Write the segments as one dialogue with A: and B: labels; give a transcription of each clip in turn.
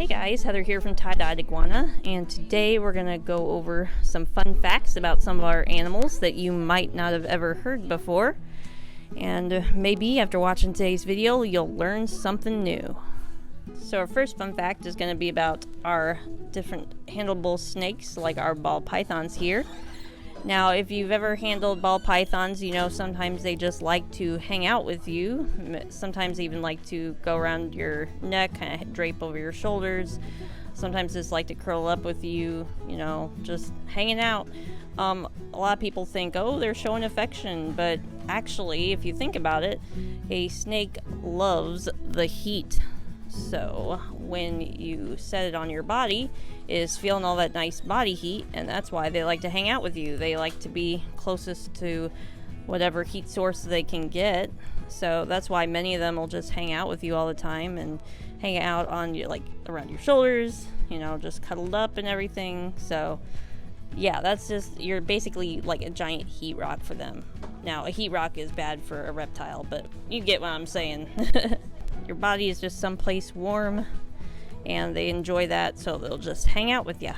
A: Hey guys, Heather here from Tye-Dyed Iguana, and today we're going to go over some fun facts about some of our animals that you might not have ever heard before. And maybe after watching today's video, you'll learn something new. So our first fun fact is going to be about our different handleable snakes, like our ball pythons here. Now, if you've ever handled ball pythons, you know sometimes they just like to hang out with you. Sometimes they even like to go around your neck, kind of drape over your shoulders. Sometimes just like to curl up with you, you know, just hanging out. A lot of people think, oh, they're showing affection, but actually, if you think about it, a snake loves the heat. So when you set it on your body, is feeling all that nice body heat, and that's why they like to hang out with you. They like to be closest to whatever heat source they can get. So that's why many of them will just hang out with you all the time and hang out on you, like around your shoulders, you know, just cuddled up and everything. So yeah, that's just, you're basically like a giant heat rock for them. Now, a heat rock is bad for a reptile, but you get what I'm saying. Your body is just someplace warm, and they enjoy that, so they'll just hang out with you.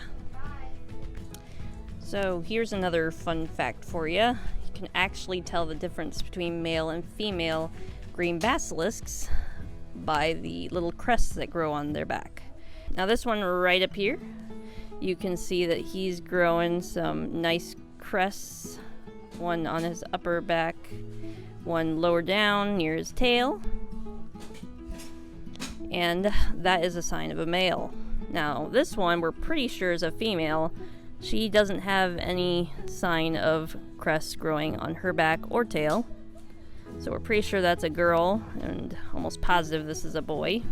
A: So here's another fun fact for you. You can actually tell the difference between male and female green basilisks by the little crests that grow on their back. Now this one right up here, you can see that he's growing some nice crests, one on his upper back, one lower down near his tail. And that is a sign of a male. Now, this one we're pretty sure is a female. She doesn't have any sign of crests growing on her back or tail. So we're pretty sure that's a girl, and almost positive this is a boy.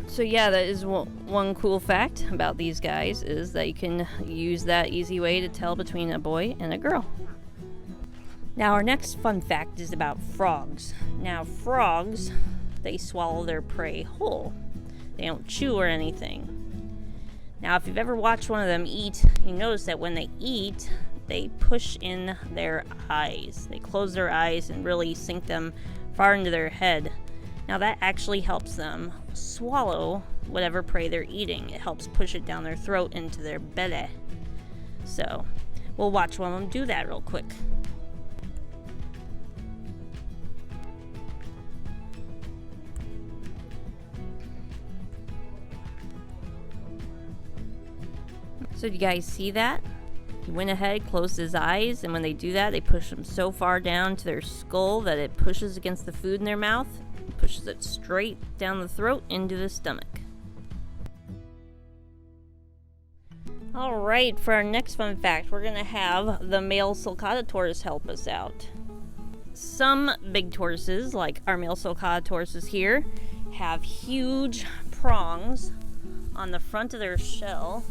A: So yeah, that is one cool fact about these guys, is that you can use that easy way to tell between a boy and a girl. Now our next fun fact is about frogs. Now frogs, they swallow their prey whole. They don't chew or anything. Now, if you've ever watched one of them eat, you notice that when they eat, they push in their eyes. They close their eyes and really sink them far into their head. Now, that actually helps them swallow whatever prey they're eating. It helps push it down their throat into their belly. So, we'll watch one of them do that real quick. So do you guys see that? He went ahead, closed his eyes, and when they do that, they push them so far down to their skull that it pushes against the food in their mouth, and pushes it straight down the throat into the stomach. Alright, for our next fun fact, we're going to have the male Sulcata tortoise help us out. Some big tortoises, like our male Sulcata tortoises here, have huge prongs on the front of their shell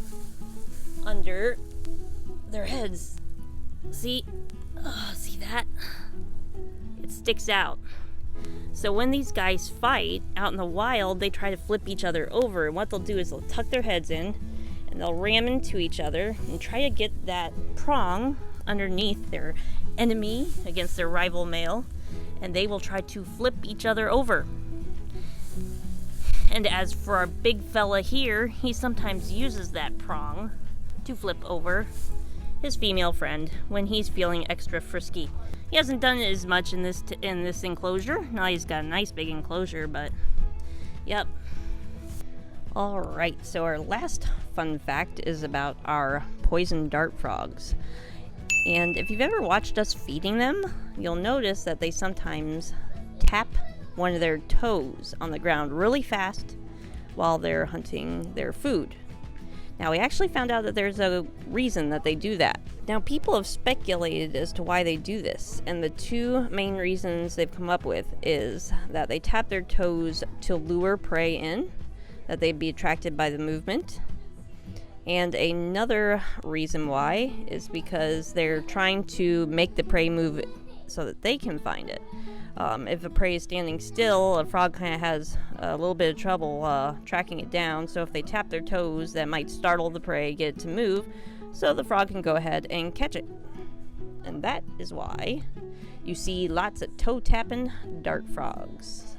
A: under their heads. See that? It sticks out. So when these guys fight out in the wild, they try to flip each other over, and what they'll do is they'll tuck their heads in and they'll ram into each other and try to get that prong underneath their enemy against their rival male, and they will try to flip each other over. And as for our big fella here, he sometimes uses that prong to flip over his female friend when he's feeling extra frisky. He hasn't done it as much in this enclosure. Now he's got a nice big enclosure, but yep. Alright, so our last fun fact is about our poison dart frogs. And if you've ever watched us feeding them, you'll notice that they sometimes tap one of their toes on the ground really fast while they're hunting their food. Now, we actually found out that there's a reason that they do that. Now, people have speculated as to why they do this, and the two main reasons they've come up with is that they tap their toes to lure prey in, that they'd be attracted by the movement. And another reason why is because they're trying to make the prey move so that they can find it. If a prey is standing still, a frog kind of has a little bit of trouble tracking it down. So if they tap their toes, that might startle the prey, get it to move, so the frog can go ahead and catch it. And that is why you see lots of toe-tapping dart frogs.